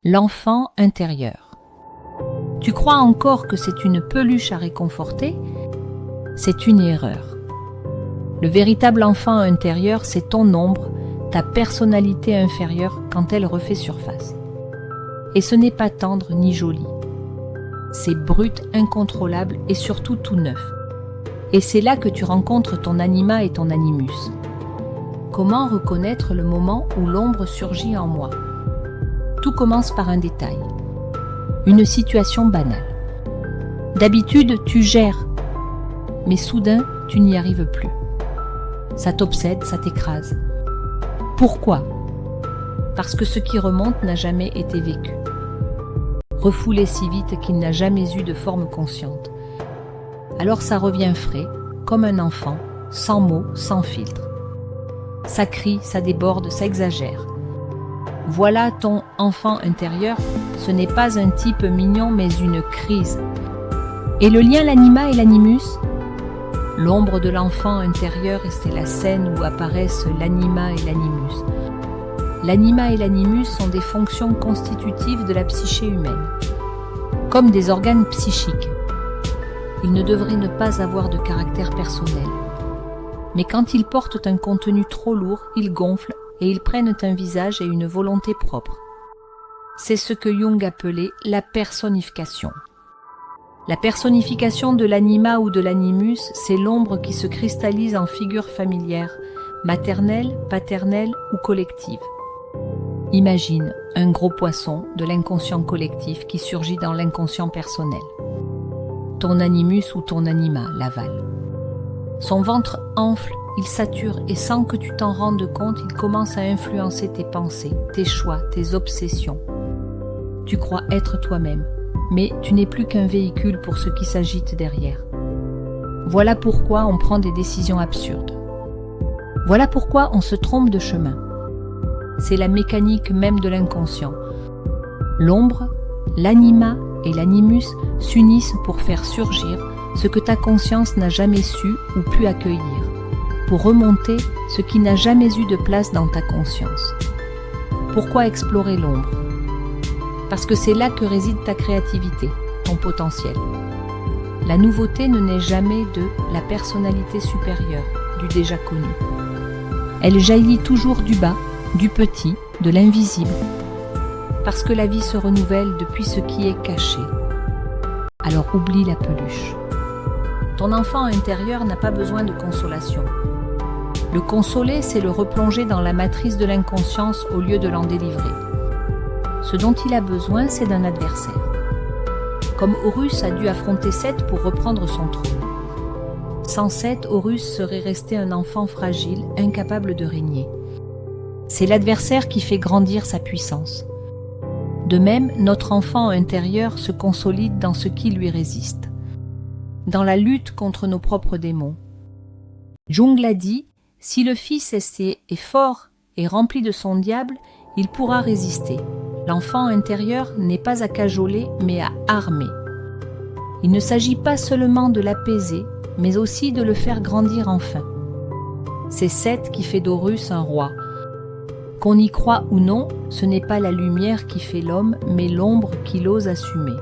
L'enfant intérieur. Tu crois encore que c'est une peluche à réconforter? C'est une erreur. Le véritable enfant intérieur, c'est ton ombre, ta personnalité inférieure quand elle refait surface. Et ce n'est pas tendre ni joli. C'est brut, incontrôlable et surtout tout neuf. Et c'est là que tu rencontres ton anima et ton animus. Comment reconnaître le moment où l'ombre surgit en moi? Tout commence par un détail. Une situation banale. D'habitude, tu gères, mais soudain, tu n'y arrives plus. Ça t'obsède, ça t'écrase. Pourquoi? Parce que ce qui remonte n'a jamais été vécu. Refoulé si vite qu'il n'a jamais eu de forme consciente. Alors ça revient frais, comme un enfant, sans mots, sans filtre. Ça crie, ça déborde, ça exagère. Voilà ton enfant intérieur, ce n'est pas un type mignon mais une crise. Et le lien l'anima et l'animus? L'ombre de l'enfant intérieur, c'est la scène où apparaissent l'anima et l'animus. L'anima et l'animus sont des fonctions constitutives de la psyché humaine, comme des organes psychiques. Ils ne devraient ne pas avoir de caractère personnel. Mais quand ils portent un contenu trop lourd, ils gonflent et ils prennent un visage et une volonté propre. C'est ce que Jung appelait la personnification. La personnification de l'anima ou de l'animus, c'est l'ombre qui se cristallise en figure familière, maternelle, paternelle ou collective. Imagine un gros poisson de l'inconscient collectif qui surgit dans l'inconscient personnel. Ton animus ou ton anima l'avale. Son ventre enfle, il sature et sans que tu t'en rendes compte, il commence à influencer tes pensées, tes choix, tes obsessions. Tu crois être toi-même, mais tu n'es plus qu'un véhicule pour ce qui s'agite derrière. Voilà pourquoi on prend des décisions absurdes. Voilà pourquoi on se trompe de chemin. C'est la mécanique même de l'inconscient. L'ombre, l'anima et l'animus s'unissent pour faire surgir ce que ta conscience n'a jamais su ou pu accueillir, pour remonter ce qui n'a jamais eu de place dans ta conscience. Pourquoi explorer l'ombre? Parce que c'est là que réside ta créativité, ton potentiel. La nouveauté ne naît jamais de la personnalité supérieure, du déjà connu. Elle jaillit toujours du bas, du petit, de l'invisible, parce que la vie se renouvelle depuis ce qui est caché. Alors oublie la peluche. Ton enfant intérieur n'a pas besoin de consolation. Le consoler, c'est le replonger dans la matrice de l'inconscience au lieu de l'en délivrer. Ce dont il a besoin, c'est d'un adversaire. Comme Horus a dû affronter Seth pour reprendre son trône. Sans Seth, Horus serait resté un enfant fragile, incapable de régner. C'est l'adversaire qui fait grandir sa puissance. De même, notre enfant intérieur se consolide dans ce qui lui résiste, dans la lutte contre nos propres démons. Jung l'a dit, si le fils est fort et rempli de son diable, il pourra résister. L'enfant intérieur n'est pas à cajoler, mais à armer. Il ne s'agit pas seulement de l'apaiser, mais aussi de le faire grandir enfin. C'est Seth qui fait d'Horus un roi. Qu'on y croit ou non, ce n'est pas la lumière qui fait l'homme, mais l'ombre qu'il ose assumer.